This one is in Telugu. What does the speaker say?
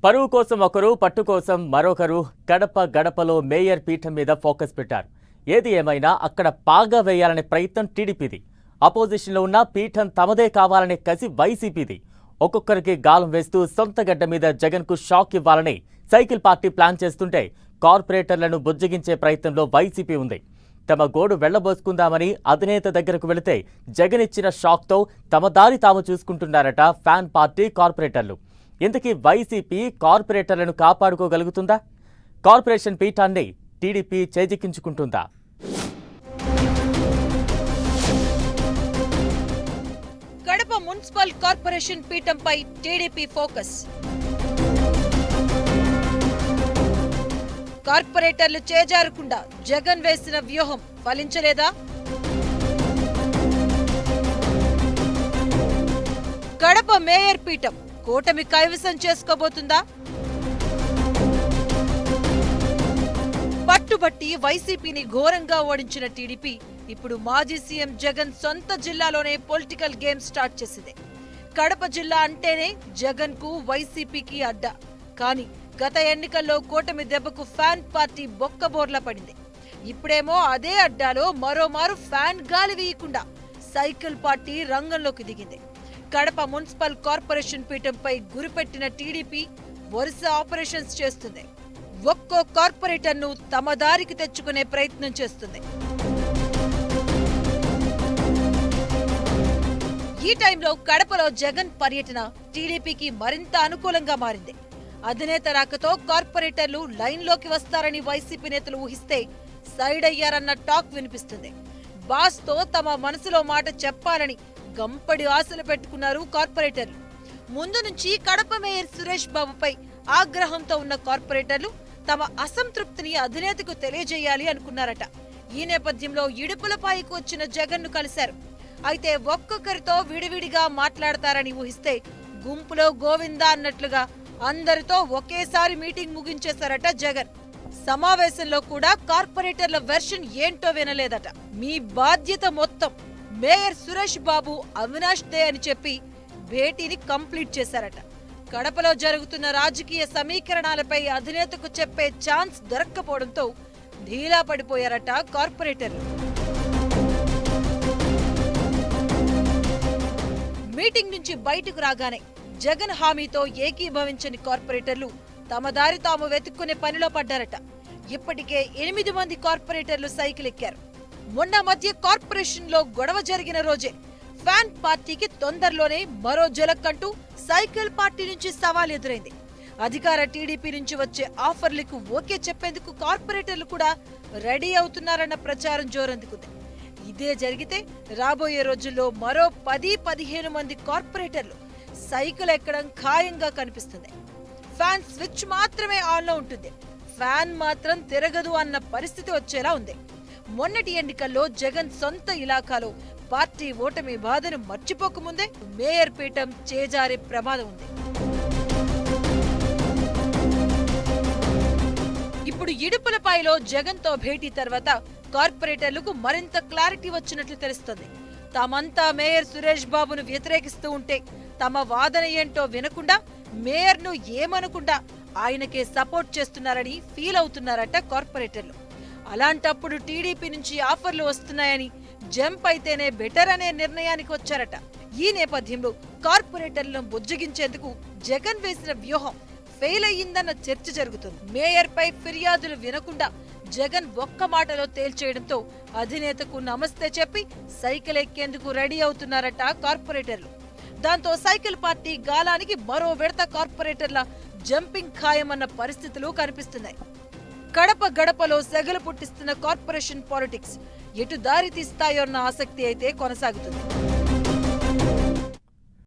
పరువు కోసం ఒకరు, పట్టు కోసం మరొకరు గడప గడపలో మేయర్ పీఠం మీద ఫోకస్ పెట్టారు. ఏది ఏమైనా అక్కడ పాగా వేయాలనే ప్రయత్నం టీడీపీది. అపోజిషన్లో ఉన్న పీఠం తమదే కావాలనే కసి వైసీపీది. ఒక్కొక్కరికి గాలం వేస్తూ సొంత గడ్డ మీద జగన్కు షాక్ ఇవ్వాలని సైకిల్ పార్టీ ప్లాన్ చేస్తుంటే కార్పొరేటర్లను బుజ్జగించే ప్రయత్నంలో వైసీపీ ఉంది. తమ గోడు వెళ్లబోసుకుందామని అధినేత దగ్గరకు వెళితే జగన్ ఇచ్చిన షాక్తో తమ దారి తాము చూసుకుంటున్నారట ఫ్యాన్ పార్టీ కార్పొరేటర్లు. ఇంతకీ వైసీపీ కార్పొరేటర్లను కాపాడుకోగలుగుతుందా? కార్పొరేషన్ పీఠాన్ని టీడీపీ చేజిక్కించుకుంటుందా? కడప మున్సిపల్ కార్పొరేషన్ పీఠంపై టీడీపీ ఫోకస్. కార్పొరేటర్లు చేజారకుండా జగన్ వేసిన వ్యూహం ఫలించలేదా? కడప మేయర్ పీఠం కూటమి కైవసం చేసుకోబోతుందా? పట్టుబట్టి వైసీపీని ఘోరంగా ఓడించిన టీడీపీ ఇప్పుడు మాజీ సీఎం జగన్ సొంత జిల్లాలోనే పొలిటికల్ గేమ్ స్టార్ట్ చేసింది. కడప జిల్లా అంటేనే జగన్ కు వైసీపీకి అడ్డా. కానీ గత ఎన్నికల్లో కూటమి దెబ్బకు ఫ్యాన్ పార్టీ బొక్కబోర్లా పడింది. ఇప్పుడేమో అదే అడ్డాలో మరోమారు ఫ్యాన్ గాలి వీయకుండా సైకిల్ పార్టీ రంగంలోకి దిగింది. కడప మున్సిపల్ కార్పొరేషన్ పీఠంపై గురిపెట్టిన టీడీపీ వరుస ఆపరేషన్స్ చేస్తుంది. ఒక్కో కార్పొరేటర్ను తమ దారికి తెచ్చుకునే ప్రయత్నం చేస్తుంది. ఈ టైంలో కడపలో జగన్ పర్యటన టీడీపీకి మరింత అనుకూలంగా మారింది. అధినేత రాకతో కార్పొరేటర్లు లైన్లోకి వస్తారని వైసీపీ నేతలు ఊహిస్తే సైడ్ అయ్యారన్న టాక్ వినిపిస్తుంది. బాస్తో తమ మనసులో మాట చెప్పాలని గంపడి ఆశలు పెట్టుకున్నారు కార్పొరేటర్లు. ముందు నుంచి కడప మేయర్ సురేష్ బాబుపై ఆగ్రహంతో ఉన్న కార్పొరేటర్లు తమ అసంతృప్తిని అధినేతకు తెలియజేయాలి అనుకున్నారట. ఈ నేపథ్యంలో ఇడుపులపాయకు వచ్చిన జగన్ను కలిశారు. అయితే ఒక్కొక్కరితో విడివిడిగా మాట్లాడతారని ఊహిస్తే గుంపులో గోవిందా అన్నట్లుగా అందరితో ఒకేసారి మీటింగ్ ముగించేశారట జగన్. సమావేశంలో కూడా కార్పొరేటర్ల వెర్షన్ ఏంటో వినలేదట. మీ బాధ్యత మొత్తం మేయర్ సురేష్ బాబు, అవినాష్ దే అని చెప్పి భేటీని కంప్లీట్ చేశారట. కడపలో జరుగుతున్న రాజకీయ సమీకరణాలపై అధినేతకు చెప్పే ఛాన్స్ దొరక్కపోవడంతో ఢీలా పడిపోయారట కార్పొరేటర్లు. మీటింగ్ నుంచి బయటకు రాగానే జగన్ హామీతో ఏకీభవించని కార్పొరేటర్లు తమ దారి తాము వెతుక్కునే పనిలో పడ్డారట. ఇప్పటికే 8 మంది కార్పొరేటర్లు సైకిల్ ఎక్కారు. మొన్న మధ్య కార్పొరేషన్ లో గొడవ జరిగిన రోజే ఫ్యాన్ పార్టీకి తొందరలోనే మరో జలక్కంటూ సైకిల్ పార్టీ నుంచి సవాల్ ఎదురైంది. అధికార టీడీపీ నుంచి వచ్చే ఆఫర్లకు ఓకే చెప్పేందుకు కార్పొరేటర్లు కూడా రెడీ అవుతున్నారన్న ప్రచారం జోరందుకుంది. ఇదే జరిగితే రాబోయే రోజుల్లో మరో 10-15 మంది కార్పొరేటర్లు సైకిల్ ఎక్కడం ఖాయంగా కనిపిస్తుంది. ఫ్యాన్ స్విచ్ మాత్రమే ఆన్లో ఉంటుంది, ఫ్యాన్ మాత్రం తిరగదు అన్న పరిస్థితి వచ్చేలా ఉంది. మొన్నటి ఎన్నికల్లో జగన్ సొంత ఇలాకాలో పార్టీ ఓటమి బాధను మర్చిపోకముందే మేయర్ పీఠం చేజారే ప్రమాదం ఉంది. ఇప్పుడు ఇడుపులపాయలో జగన్ తో భేటీ తర్వాత కార్పొరేటర్లకు మరింత క్లారిటీ వచ్చినట్లు తెలుస్తోంది. తామంతా మేయర్ సురేష్ బాబును వ్యతిరేకిస్తూ ఉంటే తమ వాదన ఏంటో వినకుండా మేయర్ను ఏమనకుండా ఆయనకే సపోర్ట్ చేస్తున్నారని ఫీల్ అవుతున్నారట కార్పొరేటర్లు. అలాంటప్పుడు టీడీపీ నుంచి ఆఫర్లు వస్తున్నాయని జంప్ అయితేనే బెటర్ అనే నిర్ణయానికి వచ్చారట. ఈ నేపథ్యంలో కార్పొరేటర్లను బుజ్జగించేందుకు జగన్ వేసిన వ్యూహం ఫెయిల్ అయ్యిందన్న చర్చ జరుగుతుంది. మేయర్ పై ఫిర్యాదులు వినకుండా జగన్ ఒక్క మాటలో తేల్చేయడంతో అధినేతకు నమస్తే చెప్పి సైకిల్ ఎక్కేందుకు రెడీ అవుతున్నారట కార్పొరేటర్లు. దాంతో సైకిల్ పార్టీ గాలానికి మరో విడత కార్పొరేటర్ల జంపింగ్ ఖాయమన్న పరిస్థితులు కనిపిస్తున్నాయి. కడప గడపలో సెగలు పుట్టిస్తున్న కార్పొరేషన్ పాలిటిక్స్ ఎటు దారి తీస్తాయోన్న ఆసక్తి అయితే కొనసాగుతుంది.